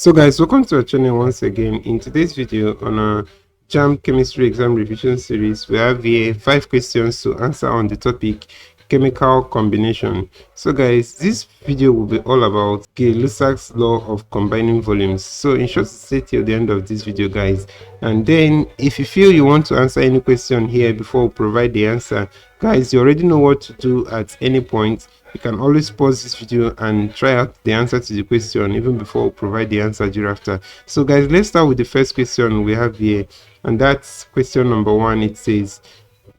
So guys, welcome to our channel once again. In today's video on our JAMB Chemistry exam revision series, we have here 5 questions to answer on the topic chemical combination. So guys, this video will be all about Gay Lussac's law of combining volumes. So ensure to stay till the end of this video guys, and then if you feel you want to answer any question here before we provide the answer, guys, you already know what to do at any point. You can always pause this video and try out the answer to the question even before we provide the answer thereafter. So guys, let's start with the first question we have here, and that's question number 1. It says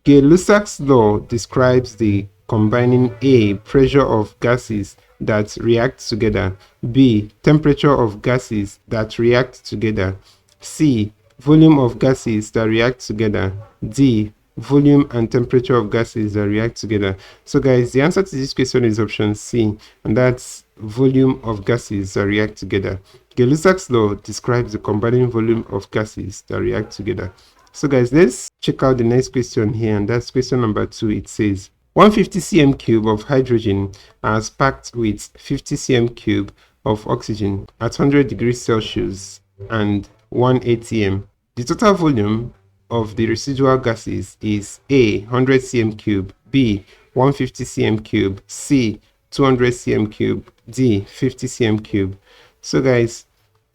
Gay Lussac's law describes the combining A, pressure of gases that react together, B, temperature of gases that react together, C, volume of gases that react together, D, volume and temperature of gases that react together. So guys, the answer to this question is option C, and that's volume of gases that react together. Gay Lussac's law describes the combining volume of gases that react together. So guys, let's check out the next question here, and that's question number 2. It says 150 cm cube of hydrogen is packed with 50 cm cube of oxygen at 100 degrees Celsius and 1 atm. The total volume of the residual gases is A, 100 cm cube, B, 150 cm cube, C, 200 cm cube, D, 50 cm cube. So guys,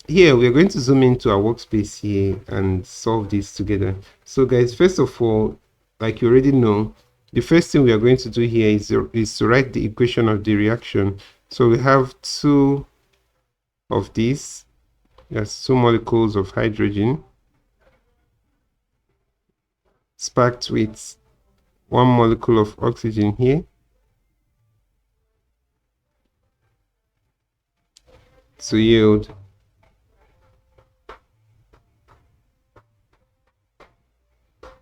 here we're going to zoom into our workspace here and solve this together. So guys, first of all, like you already know, the first thing we are going to do here is to write the equation of the reaction. So we have 2 of these, that's 2 molecules of hydrogen packed with 1 molecule of oxygen here to yield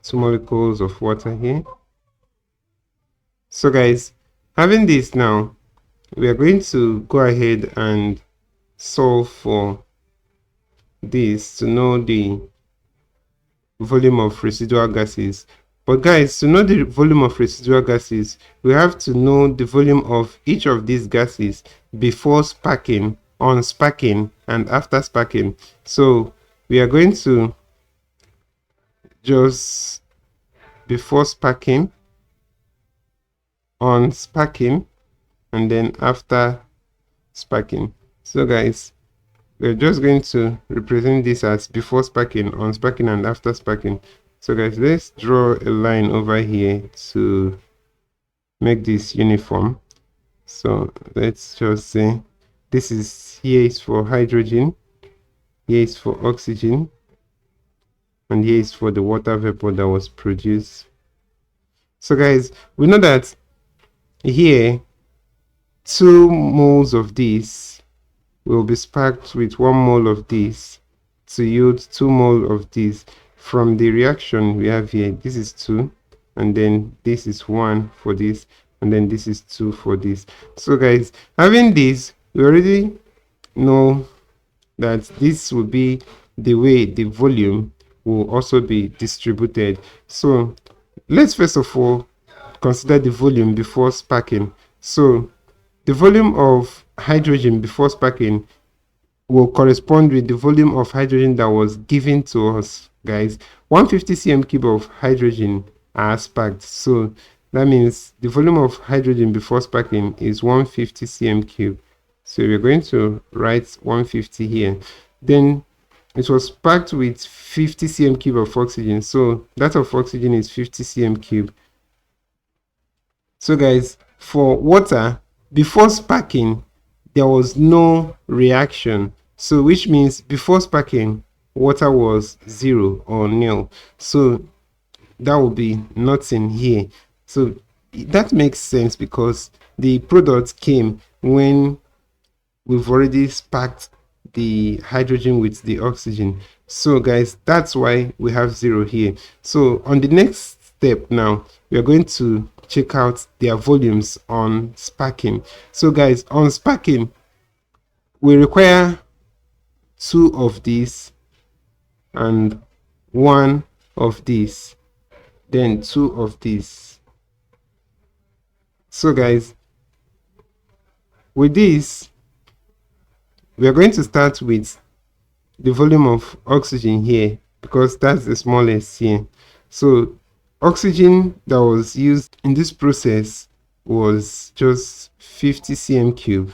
2 molecules of water here. So guys, having this now, we are going to go ahead and solve for this to know the volume of residual gases. But guys, to know the volume of residual gases, we have to know the volume of each of these gases before sparking, on sparking, and after sparking. So we are going to just before sparking, on sparking, and then after sparking. So guys, we're just going to represent this as before sparking, on sparking, and after sparking. So guys, let's draw a line over here to make this uniform. So let's just say this is, here is for hydrogen, here is for oxygen, and here is for the water vapor that was produced. So guys, we know that here 2 moles of this will be sparked with 1 mole of this to yield 2 mole of this. From the reaction we have here, this is 2, and then this is 1 for this, and then this is 2 for this. So guys, having this, we already know that this will be the way the volume will also be distributed. So let's first of all consider the volume before sparking. So the volume of hydrogen before sparking will correspond with the volume of hydrogen that was given to us, guys. 150 cm cube of hydrogen are sparked, so that means the volume of hydrogen before sparking is 150 cm cube. So we're going to write 150 here. Then it was sparked with 50 cm cube of oxygen, so that of oxygen is 50 cm cube. So guys, for water before sparking, there was no reaction, so which means before sparking water was 0 or nil, so that will be nothing here. So that makes sense because the product came when we've already sparked the hydrogen with the oxygen. So guys, that's why we have 0 here. So on the next step now, we are going to check out their volumes on sparking. So guys, on sparking we require 2 of these and 1 of these, then 2 of these. So guys, with this we are going to start with the volume of oxygen here, because that's the smallest here. So oxygen that was used in this process was just 50 cm cube.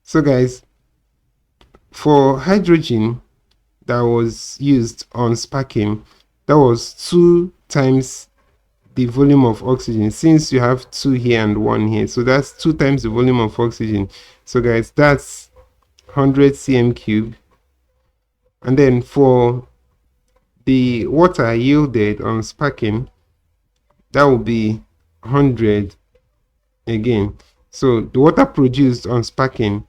So guys, for hydrogen that was used on sparking, that was 2 times the volume of oxygen, since you have 2 here and 1 here, so that's 2 times the volume of oxygen. So guys, that's 100 cm cube. And then for the water yielded on sparking, that will be 100 again. So the water produced on sparking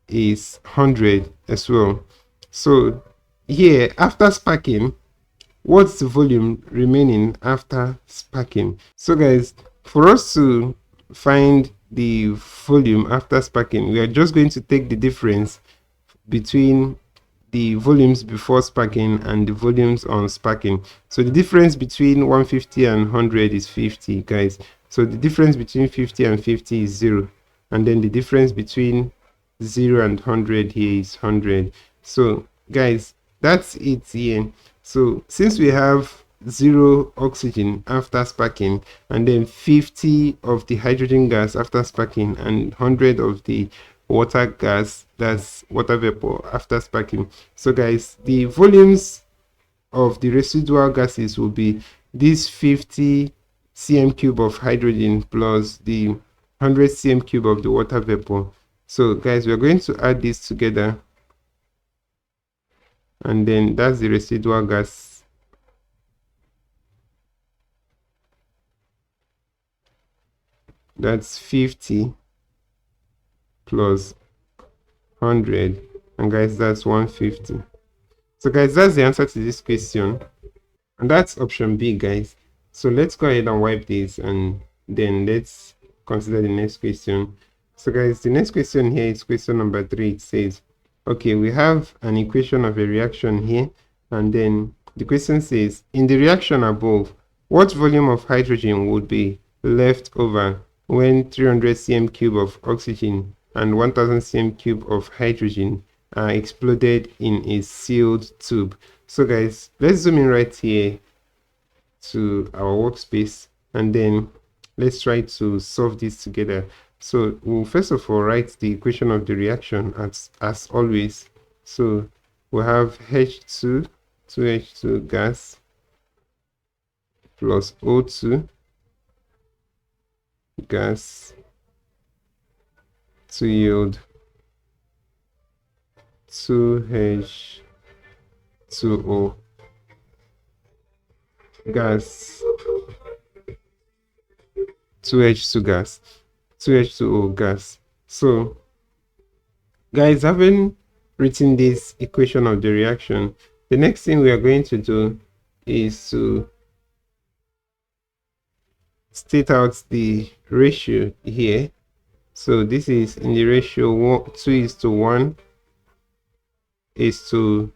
is 100 as well. So here, after sparking, what's the volume remaining after sparking? So guys, for us to find the volume after sparking, we are just going to take the difference between the volumes before sparking and the volumes on sparking. So the difference between 150 and 100 is 50, guys. So the difference between 50 and 50 is 0, and then the difference between 0 and 100 here is 100. So guys, that's it here. So since we have 0 oxygen after sparking, and then 50 of the hydrogen gas after sparking, and 100 of the water gas, that's water vapor, after sparking. So guys, the volumes of the residual gases will be this 50 cm cube of hydrogen plus the 100 cm cube of the water vapor. So guys, we're going to add this together, and then that's the residual gas. That's 50 plus 100, and guys, that's 150. So guys, that's the answer to this question, and that's option B, guys. So let's go ahead and wipe this, and then let's consider the next question. So guys, the next question here is question number 3. It says, okay, we have an equation of a reaction here, and then the question says, in the reaction above, what volume of hydrogen would be left over when 300 cm cube of oxygen and 1000 cm cube of hydrogen are exploded in a sealed tube? So guys, let's zoom in right here to our workspace, and then let's try to solve this together. So we'll first of all write the equation of the reaction as always. So we'll have H2, 2H2 gas plus O2 gas to yield 2H2O gas, 2H2 gas, 2H2O gas. So guys, having written this equation of the reaction, the next thing we are going to do is to state out the ratio here. So this is in the ratio 2:1 is to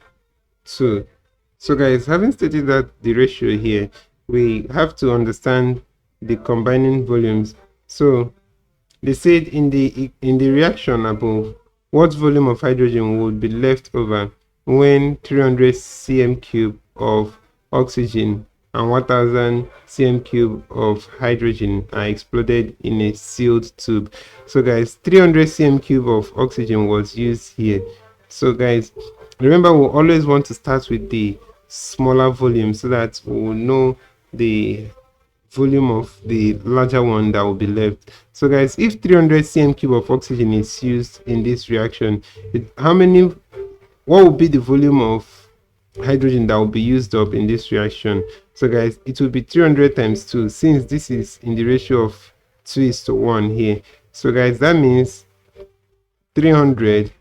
2. So guys, having stated that the ratio here, we have to understand the combining volumes. So they said in the reaction above, what volume of hydrogen would be left over when 300 cm cube of oxygen and 1000 cm cube of hydrogen are exploded in a sealed tube. So guys, 300 cm cube of oxygen was used here. So guys, remember, we always want to start with the smaller volume so that we will know the volume of the larger one that will be left. So guys, if 300 cm cube of oxygen is used in this reaction, what will be the volume of hydrogen that will be used up in this reaction? So guys, it will be 300 times 2, since this is in the ratio of 2:1 here. So guys, that means 300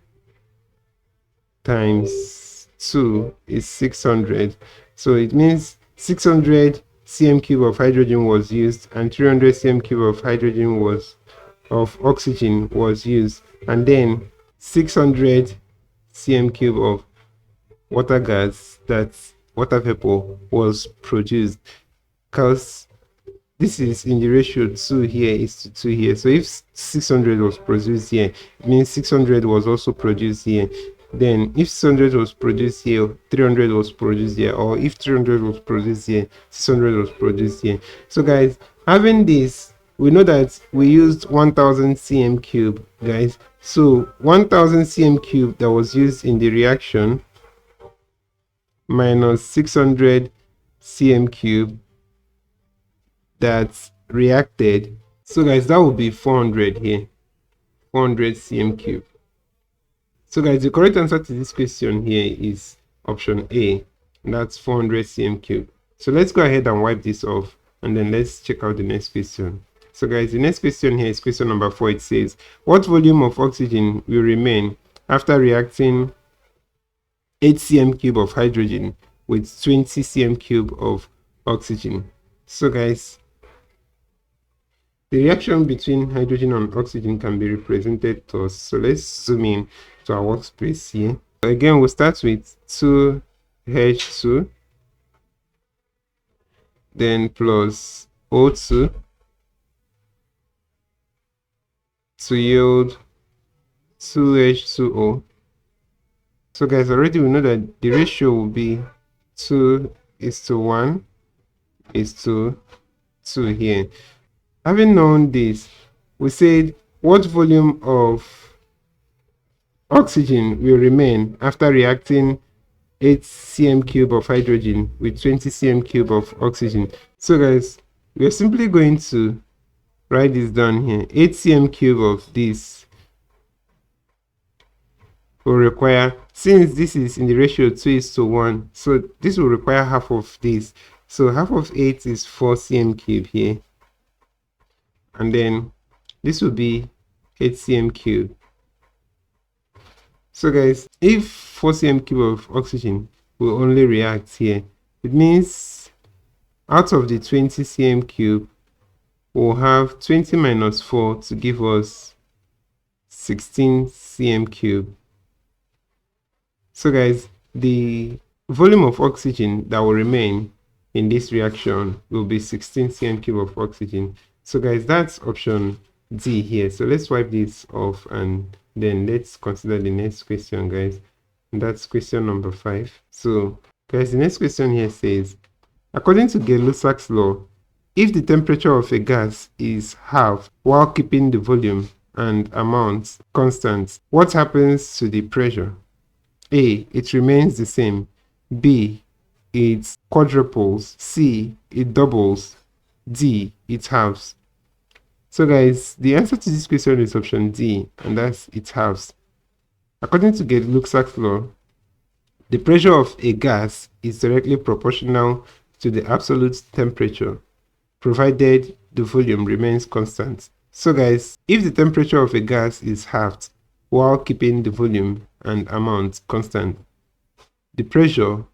times 2 is 600. So it means 600 cm cube of hydrogen was used, and 300 cm cube of oxygen was used, and then 600 cm cube of water gas, that's water vapor, was produced, because this is in the ratio 2 here is to 2 here. So if 600 was produced here, it means 600 was also produced here. then if 600 was produced here, 300 was produced here, or if 300 was produced here, 600 was produced here. So guys, having this, we know that we used 1000 cm cube, guys. So 1000 cm cube that was used in the reaction minus 600 cm cube that's reacted. So guys, that will be 400 here, 400 cm cube. So guys, the correct answer to this question here is option A, and that's 400 cm cube. So let's go ahead and wipe this off, and then let's check out the next question. So guys, the next question here is question number 4. It says, what volume of oxygen will remain after reacting 8 cm cube of hydrogen with 20 cm cube of oxygen? So guys, the reaction between hydrogen and oxygen can be represented to us. So let's zoom in to our workspace here. Again, we'll start with 2H2, then plus O2 to yield 2H2O. So guys, already we know that the ratio will be 2:1:2 here. Having known this, we said what volume of oxygen will remain after reacting 8 cm cube of hydrogen with 20 cm cube of oxygen. So guys, we are simply going to write this down here. 8 cm cube of this will require, since this is in the ratio 2:1, so this will require half of this. So half of 8 is 4 cm cube here, and then this will be 8 cm cube. So guys, if 4 cm cube of oxygen will only react here, it means out of the 20 cm cube, we'll have 20 minus 4 to give us 16 cm cube. So guys, the volume of oxygen that will remain in this reaction will be 16 cm cube of oxygen. So guys, that's option D here. So let's wipe this off, and then let's consider the next question, guys. And that's question number 5. So guys, the next question here says, according to Gay Lussac's law, if the temperature of a gas is halved while keeping the volume and amount constant, what happens to the pressure? A, it remains the same. B, it quadruples. C, it doubles. D, it halves. So guys, the answer to this question is option D, and that's it halves. According to Gay Lussac's law, the pressure of a gas is directly proportional to the absolute temperature, provided the volume remains constant. So guys, if the temperature of a gas is halved while keeping the volume and amount constant, the pressure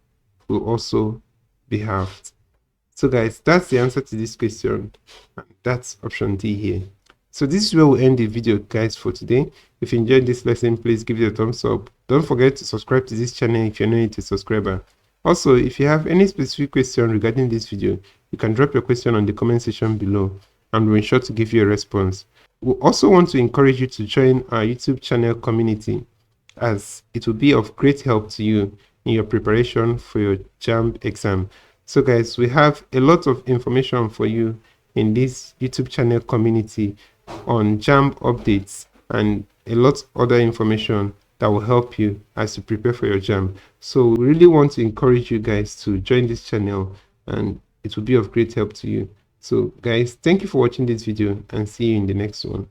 will also be halved. So guys, that's the answer to this question. That's option D here. So this is where we'll end the video, guys, for today. If you enjoyed this lesson, please give it a thumbs up. Don't forget to subscribe to this channel if you're not a subscriber. Also, if you have any specific question regarding this video, you can drop your question on the comment section below, and we'll ensure to give you a response. We also want to encourage you to join our YouTube channel community, as it will be of great help to you in your preparation for your JAMB exam. So guys, we have a lot of information for you in this YouTube channel community on JAMB updates and a lot of other information that will help you as you prepare for your JAMB. So we really want to encourage you guys to join this channel, and it will be of great help to you. So guys, thank you for watching this video, and see you in the next one.